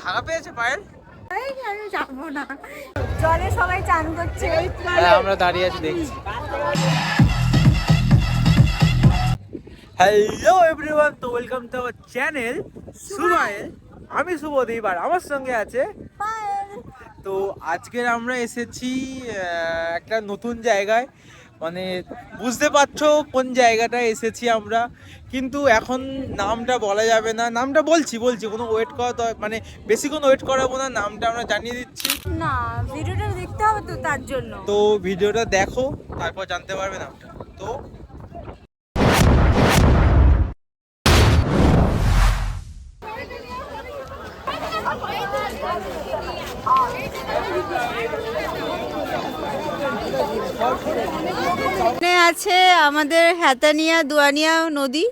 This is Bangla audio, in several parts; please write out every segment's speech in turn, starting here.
হাগা পেয়েছে পায়েল? আমি যাবো না, জলে সবাই চান করছে। আমরা দাঁড়িয়ে আছি দেখছি। হ্যালো এভরিওয়ান, তো ওয়েলকাম টু আওয়ার চ্যানেল সুমাইল। আমি শুভদীপ আর আমার সঙ্গে আছে পায়েল। তো আজকে আমরা এসেছি একটা নতুন জায়গায়, মানে বুঝতে পারছো কোন জায়গাটায় এসেছি আমরা, কিন্তু এখন নামটা বলা যাবে না। নামটা বলছি কোনো ওয়েট করা তো, মানে বেশিক্ষণ ওয়েট করাবো না, নামটা আমরা জানিয়ে দিচ্ছি। না, ভিডিওটা দেখতে হবে তো, তার জন্য। তো ভিডিওটা দেখো, তারপর জানতে পারবে নামটা। তো এখানে আছে আমাদের হাতানিয়া দুয়ানিয়া নদী।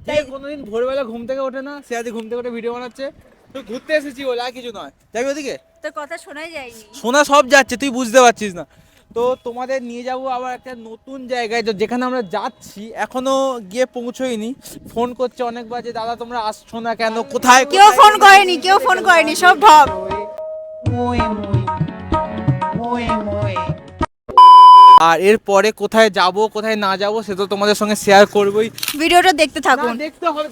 যে কোনোদিন ভোরবেলা ঘুম থেকে ওঠে না, সে আজ ঘুম থেকে ওঠে ভিডিও বানাচ্ছে। তুই ঘুরতে এসেছি বলে আর কিছু নয়। যাবি ওদিকে? তোর কথা শোনাই যায়নি। শোনা সব যাচ্ছে, তুই বুঝতে পারছিস না। তো তোমাদের নিয়ে যাব আবার একটা নতুন জায়গায়, যেখানে আমরা যাচ্ছি এখনো গিয়ে পৌঁছোইনি। ফোন করছে অনেকবার যে দাদা তোমরা আসছো না কেন, কোথায়? কেউ ফোন করেনি, সব ঢপ। আর এরপরে কোথায় যাব কোথায় না যাব সে তো তোমাদের সঙ্গে শেয়ার করবোই। ভিডিওটা দেখতে থাকুন। দেখতে হবে,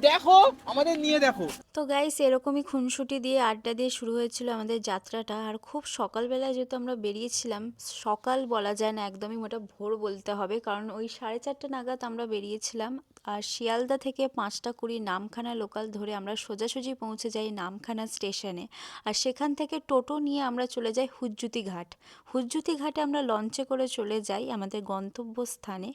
দেখো আমাদের নিয়ে দেখো। তো গাইস, এরকমই খুনসুটি দিয়ে আড্ডা দিয়ে শুরু হয়েছিল আমাদের যাত্রাটা। আর খুব সকালবেলায় যেহেতু আমরা বেরিয়েছিলাম, সকাল বলা যায় না, একদমই মোটা ভোর বলতে হবে, কারণ ওই 4:30 নাগাদ আমরা বেরিয়েছিলাম। আর শিয়ালদা থেকে 5:20 নামখানা লোকাল ধরে আমরা সোজাসুজি পৌঁছে যাই নামখানা স্টেশনে। আর সেখান থেকে টোটো নিয়ে আমরা চলে যাই হুজ্জুতি ঘাট। হুজ্জুতি ঘাটে আমরা লঞ্চে করে চলে যাই আমাদের গন্তব্যস্থানে।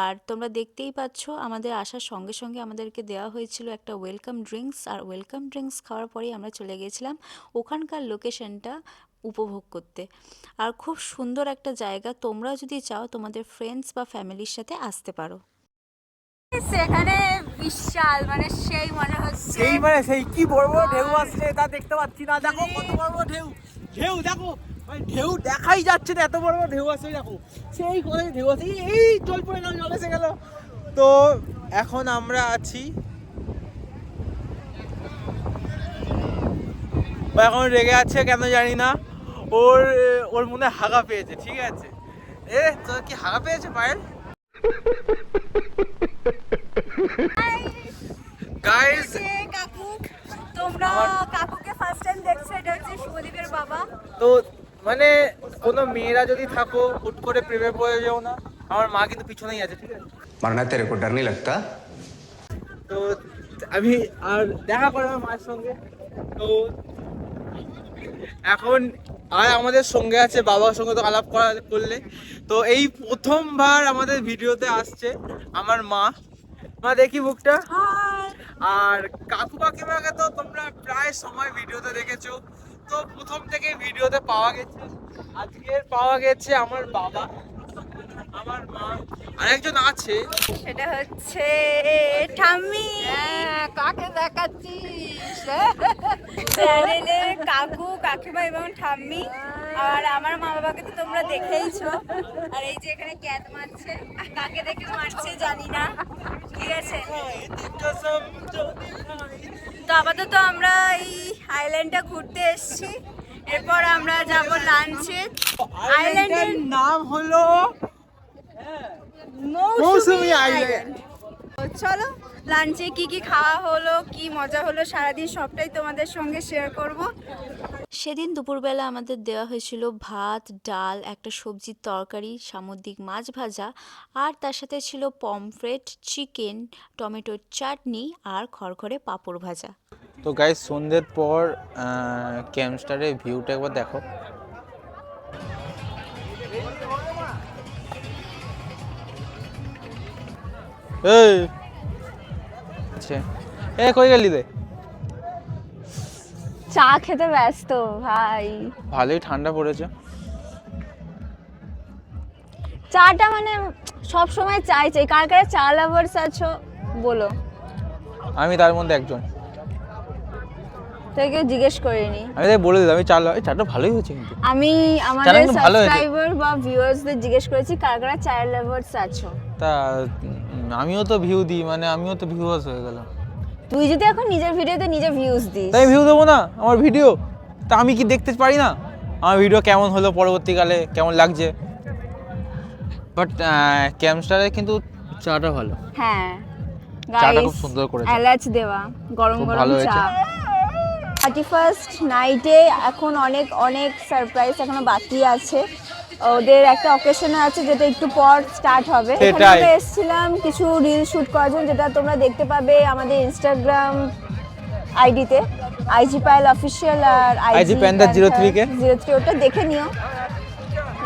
আর তোমরা দেখতেই পাচ্ছ আমাদের আসার সঙ্গে সঙ্গে আমাদেরকে দেওয়া হয়েছিল একটা ওয়েলকাম ড্রিঙ্কস। আর ওয়েলকাম ড্রিঙ্কস খাওয়ার পরেই আমরা চলে গিয়েছিলাম ওখানকার লোকেশনটা উপভোগ করতে। আর খুব সুন্দর একটা জায়গা, তোমরা যদি চাও তোমাদের ফ্রেন্ডস বা ফ্যামিলির সাথে আসতে পারো। সেখানে বিশাল, মানে সেই মনে হচ্ছে, সেই কি বড় বড় ঢেউ আসছে তা দেখতে পাচ্ছি না। দেখো কত বড় বড় ঢেউ, ঢেউ দেখো, ঢেউ দেখাই যাচ্ছে না, এত বড় বড় ঢেউ আসছে। দেখো সেই কোথায় ঢেউ আছে, এই জল পড়ে গেল, জল এসে গেল। তো এখন আমরা আছি, এখন রেগে আছে কেন জানি না। ওর মনে হাগা পেয়েছে, ঠিক আছে। তোর কি হাগা পেয়েছে পায়েল? গাইস, কাকু, তোমরা কাকুকে ফার্স্ট টাইম দেখছো, এটা হচ্ছে শুভদীপের বাবা। তো মানে কোনো মেয়েরা যদি থাকো হুট করে প্রেমে পড়ে যাও না। আমার মা কিন্তু পিছনেই আছে, ঠিক আছে। मरना तेरे को डर नहीं लगता? তো আমি আর দেখা করে আমার মায়ের সঙ্গে। তো এখন আর আমাদের সঙ্গে আছে বাবার সঙ্গে, তো আলাপ করলে। তো এই প্রথমবার আমাদের ভিডিওতে আসছে আমার মা। দেখি মুখটা। আর কাকু কাকিমাকে তো তোমরা প্রায় সময় ভিডিওতে দেখেছো, তো প্রথম থেকে ভিডিওতে পাওয়া গেছে। আজকে পাওয়া গেছে আমার বাবা, আমার মা, আরেকজন আছে, সেটা হচ্ছে ঠাম্মি। কাকে দেখাচ্ছিস? চ্যানেলে কাকু কাকিমা এবং ঠাম্মি। আর আমার মা বাবাকে তো তোমরা দেখেইছো। আর এই যে এখানে ক্যাট মারছে, কাকে দেখে মারছে জানি না, ঠিক আছে। তো আপাতত আমরা এই আইল্যান্ডটা ঘুরতে এসেছি, এরপর আমরা যাব লাঞ্চে। আইল্যান্ডের নাম হলো মৌসুমী আইল্যান্ড। চলো লাঞ্চে কি কি খাওয়া হলো, কি মজা হলো সারাদিন, সবটাই তোমাদের সঙ্গে শেয়ার করব। সেদিন দুপুরবেলা আমাদের দেওয়া হয়েছিল ভাত, ডাল, একটা সবজির তরকারি, সামুদ্রিক মাছ ভাজা, আর তার সাথে ছিল পমফ্রেট, চিকেন, টমেটোর চাটনি আর খড়খড়ে পাঁপড় ভাজা। তো গাইস, সন্ধ্যের পর ক্যাম্পস্টারের ভিউটা একবার দেখো। এই কই গেলি রে? চা খেতে ব্যস্ত ভাই। ভালোই ঠান্ডা পড়েছে। চাটা মানে সব সময় চাই, কার কার চা লাভার্স আছো বলো। আমি তার মধ্যে একজন। তোকে জিজ্ঞেস করিনি, আমি তাই বলে দিলাম, আমি চাটা ভালোই হয়েছে। কিন্তু আমি আমাদের সাবস্ক্রাইবার বা ভিউয়ার্সদের জিজ্ঞেস করেছি কার কার চা লাভার্স আছো। তা আমিও তো ভিউ দিই, মানে আমিও তো ভিউয়ার্স হয়ে গেলাম। তুই যদি এখন নিজের ভিডিওতে নিজে ভিউজ দিস, তাই ভিউ দেবো না আমার ভিডিও? তা আমি কি দেখতে পারি না আমার ভিডিও কেমন হলো, পরবর্তীকালে কেমন লাগছে? বাট ক্যামস্টারে কিন্তু চাটা ভালো। হ্যাঁ চাটা গাইস, খুব সুন্দর করেছে, এলাচ দেওয়া গরম খুব গরম ভালো হয়েছে। চা। 31st নাইটে এখন অনেক অনেক সারপ্রাইজ এখনো বাকি আছে। ওদের একটা অকেশন আছে যেটা একটু পর স্টার্ট হবে। এখানে সেটাই। আমরা এসেছিলাম কিছু রিল শুট করার জন্য, যেটা তোমরা দেখতে পাবে আমাদের ইনস্টাগ্রাম আইডিতে, আইজি পায়েল অফিসিয়াল আর IG Panther 03 কে 03, ওটা দেখে নিও।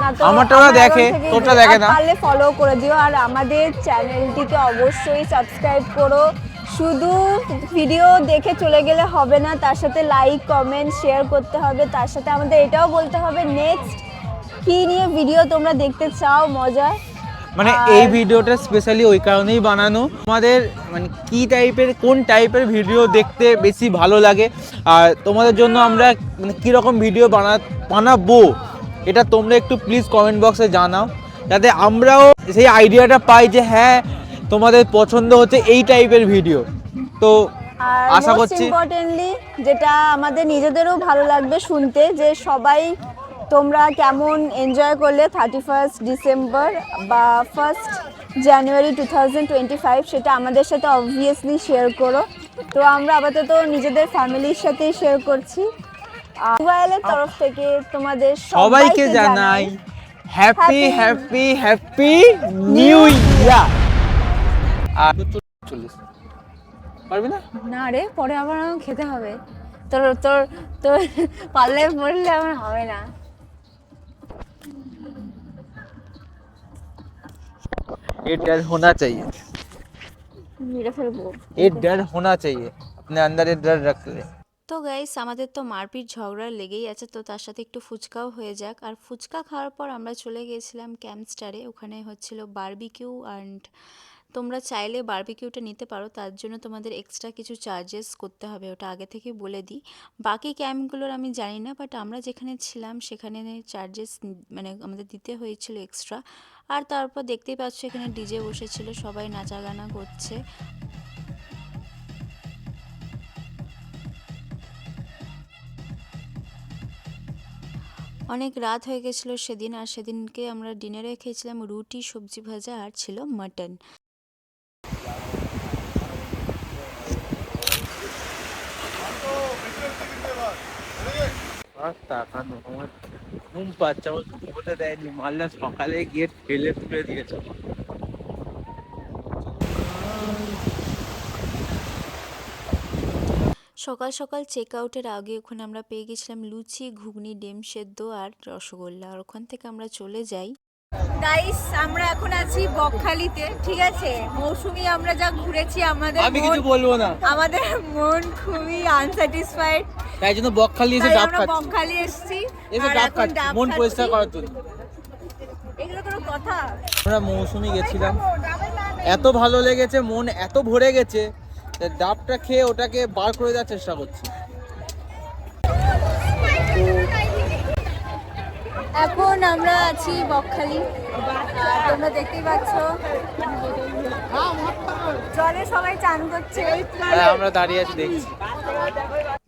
না তো আমারটা ওরা আমার দেখে, account থেকে তোরটা দিও। দেখে আর না। পারলে ফলো করে দিও, আর আমাদের চ্যানেলটিকে অবশ্যই সাবস্ক্রাইব করো। শুধু ভিডিও দেখে চলে গেলে হবে না, তার সাথে লাইক কমেন্ট শেয়ার করতে হবে। তার সাথে আমাদের এটাও বলতে হবে নেক্সট কী নিয়ে ভিডিও তোমরা দেখতে চাও মজা। মানে আর- এই ভিডিওটা স্পেশালি ওই কারণেই বানানো, আমাদের মানে কি টাইপের, কোন টাইপের ভিডিও দেখতে বেশি ভালো লাগে, আর তোমাদের জন্য আমরা মানে কীরকম ভিডিও বানাবো এটা তোমরা একটু প্লিজ কমেন্ট বক্সে জানাও, যাতে আমরাও সেই আইডিয়াটা পাই যে হ্যাঁ তোমাদের পছন্দ হচ্ছে এই টাইপের ভিডিও। তো আর আশা মোস্ট করছি ইম্পর্টেন্টলি যেটা আমাদের নিজেদেরও ভালো লাগবে শুনতে, যে সবাই তোমরা কেমন এনজয় করলে 31 ডিসেম্বর বা 1 জানুয়ারি 2025, সেটা আমাদের সাথে অবভিয়াসলি শেয়ার করো। তো আমরা আপাতত নিজেদের ফ্যামিলির সাথেই শেয়ার করছি। মোবাইলের তরফ থেকে তোমাদের সবাইকে জানাই happy happy happy new year. আর 40 পারবি না? না রে, পরে আবার আমাকে খেতে হবে। তোর তোর তোর পাল্লায় পড়লে আমার হবে না। ये डर होना चाहिए, মেরে ফেলবো। ये डर होना चाहिए, अपने अंदर ये डर रख ले। তো গাইস, আমাদের তো মারপিট ঝগড়া লেগেই আছে, তো তার সাথে একটু ফুচকাও হয়ে যাক। আর ফুচকা খাওয়ার পর আমরা চলে গিয়েছিলাম ক্যাম্পস্টারে। ওখানে হচ্ছিল বারবিকিউ, অ্যান্ড তোমরা চাইলে বারবিকিউটা নিতে পারো, তার জন্য তোমাদের এক্সট্রা কিছু চার্জেস করতে হবে, ওটা আগে থেকে বলে দিই। বাকি ক্যাম্পগুলোর আমি জানি না, বাট আমরা যেখানে ছিলাম সেখানে চার্জেস মানে আমাদের দিতে হয়েছিল এক্সট্রা। আর তারপর দেখতেই পাচ্ছ এখানে ডিজে বসেছিল, সবাই নাচা গানা করছে। অনেক রাত হয়ে গেছিলো সেদিন, আর সেদিনকে আমরা ডিনারে খেয়েছিলাম রুটি, সবজি ভাজা, আর ছিল মাটন। ঘুম পাচ্ছে, আমার ঘুমোতে দেয়নি, মাল্লা সকালে গিয়ে ঠেলে তুলে দিয়েছে। সকাল সকাল চেক আউটের আগে ওখানে আমরা পেয়ে গেছিলাম লুচি, ঘুগনি, ডিম সেদ্ধ আর রসগোল্লা। আর ওখান থেকে আমরা চলে যাই। গাইস, আমরা এখন আছি বকখালিতে, ঠিক আছে? মৌসুমি আমরা যা ঘুরেছি, আমি কিছু বলবো না, আমাদের মন খুবই আনস্যাটিসফাইড, তাই জন্য বকখালি এসে ডাব আমরা খাচ্ছি, বকখালি এসেছি। এসে ডাব খাচ্ছি মন পরিষ্কার করার জন্য। এগুলো কোনো কথা? আমরা মৌসুমি গেছিলাম, এত ভালো লেগেছে, মন এত ভরে গেছে, ডাবটা খেয়ে ওটাকে বার করে দেওয়ার চেষ্টা করছি। এখন আমরা আছি বকখালি, আর তোমরা দেখতেই পাচ্ছ জলে সবাই চান করছে। আমরা দাঁড়িয়ে আছি দেখছি।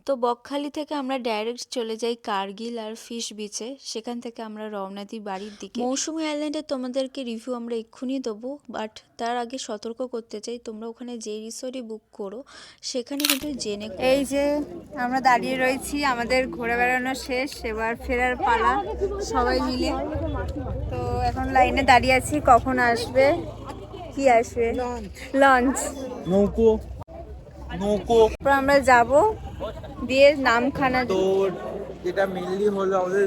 তো বকখালি থেকে আমরা ডাইরেক্ট চলে যাই কার্গিল আর ফিশ বিচে। সেখান থেকে আমরা রওনা দিই বাড়ির দিকে। মৌসুমী আইল্যান্ডে তোমাদেরকে রিভিউ আমরা এক্ষুনি দেবো, বাট তার আগে সতর্ক করতে চাই, তোমরা ওখানে যে রিসোর্টই বুক করো সেখানে কিন্তু জেনে। এই যে আমরা দাঁড়িয়ে রয়েছি, আমাদের ঘুরে বেড়ানো শেষ, এবার ফেরার পালা সবাই মিলে। তো এখন লাইনে দাঁড়িয়ে আছি, কখন আসবে, কি আসবে? লঞ্চ। নৌকো তারপর আমরা যাব দিয়ে নামখানা। তো যেটা মেনলি হলো আমাদের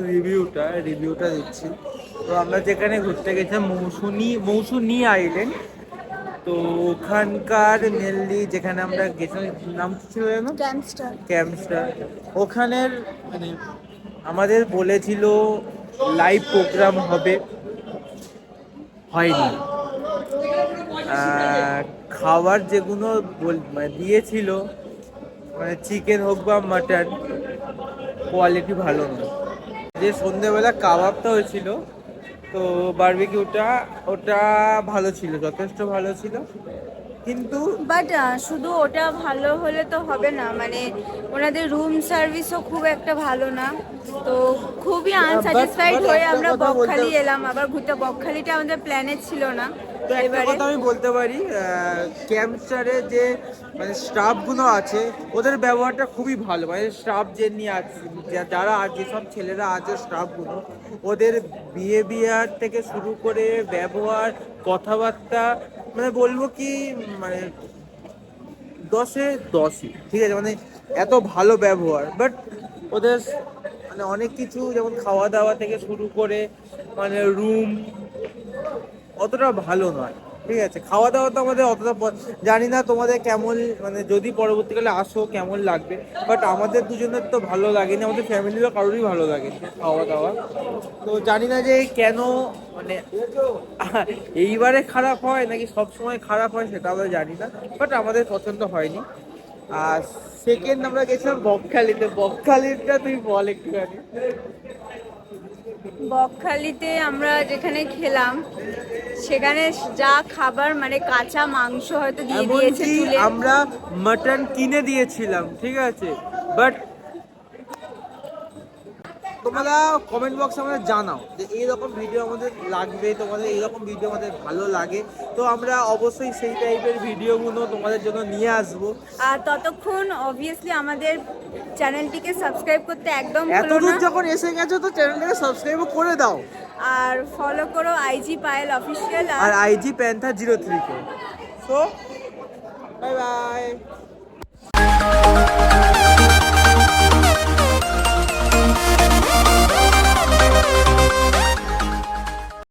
রিভিউটা দিচ্ছি। তো আমরা যেখানে ঘুরতে গেছিলাম মৌসুনি আইল্যান্ড, তো ওখানকার মেনলি যেখানে আমরা গেছিলাম, নাম কি ছিল যেন? ক্যাম্পস্টার। ওখানের মানে আমাদের বলেছিল লাইভ প্রোগ্রাম হবে, হয়নি। খাবার যেগুলো দিয়েছিল, মানে চিকেন হোক বা মাটন, কোয়ালিটি ভালো নয়। যে সন্ধ্যেবেলা কাবাবটা হয়েছিল, তো বারবিকিউটা ওটা ভালো ছিল, যথেষ্ট ভালো ছিল। কিন্তু বাট শুধু ওটা ভালো হলে তো হবে না, মানে ওনাদের রুম সার্ভিসও খুব একটা ভালো না, তো খুবই আনস্যাটিসফাইড but হয়ে একটা আমরা কথা বকখালি বলতে- এলাম। আবার ঘুরতে বকখালিটা আমাদের প্ল্যানে ছিল না তো একটা এবারে। কথা আমি বলতে পারি, ক্যাম্পস্টারে যে মানে স্টাফগুলো আছে ওদের ব্যবহারটা খুবই ভালো, মানে স্টাফ যে নিয়ে আছে যারা যেসব ছেলেরা আছে স্টাফগুলো, ওদের বিহেভিয়ার থেকে শুরু করে ব্যবহার, কথাবার্তা, মানে বলবো কি, মানে 10-এ 10ই, ঠিক আছে, মানে এত ভালো ব্যবহার। বাট ওদের মানে অনেক কিছু যেমন খাওয়া দাওয়া থেকে শুরু করে মানে রুম অতটা ভালো নয়, ঠিক আছে। খাওয়া দাওয়া তো আমাদের অতটা জানি না তোমাদের কেমন, মানে যদি পরবর্তীকালে আসো কেমন লাগবে, বাট আমাদের দুজনের তো ভালো লাগেনি, আমাদের ফ্যামিলিরও কারোরই ভালো লাগেনি খাওয়া দাওয়া। তো জানি না যে কেন, মানে এইবারে খারাপ হয় নাকি সব সময় খারাপ হয় সেটা আমরা জানি না, বাট আমাদের পছন্দ হয়নি। আর সেকেন্ড আমরা গেছিলাম বকখালিতে। বকখালিটা তুই বল একটুখানি। বকখালিতে আমরা যেখানে খেলাম সেখানে যা খাবার, মানে কাঁচা মাংস হয়তো দিয়ে দিয়েছে এমনকি তুলে। আমরা মাটন কিনে দিয়েছিলাম, ঠিক আছে, বাট তোমরা কমেন্ট বক্সে আমাদের জানাও যে এইরকম ভিডিও আমাদের লাগবে, তোমাদের এইরকম ভিডিও আমাদের ভালো লাগে, তো আমরা অবশ্যই সেই টাইপের ভিডিওগুলো তোমাদের জন্য নিয়ে আসবো। আর ততক্ষণ অবভিয়াসলি আমাদের চ্যানেলটিকে সাবস্ক্রাইব করতে একদম ভুলো এতদূর না। যখন এসে গেছো তো চ্যানেলটাকে সাবস্ক্রাইব করে দাও, আর ফলো করো আইজি পায়েল অফিসিয়াল। আর IG Panther03 কে। So bye by.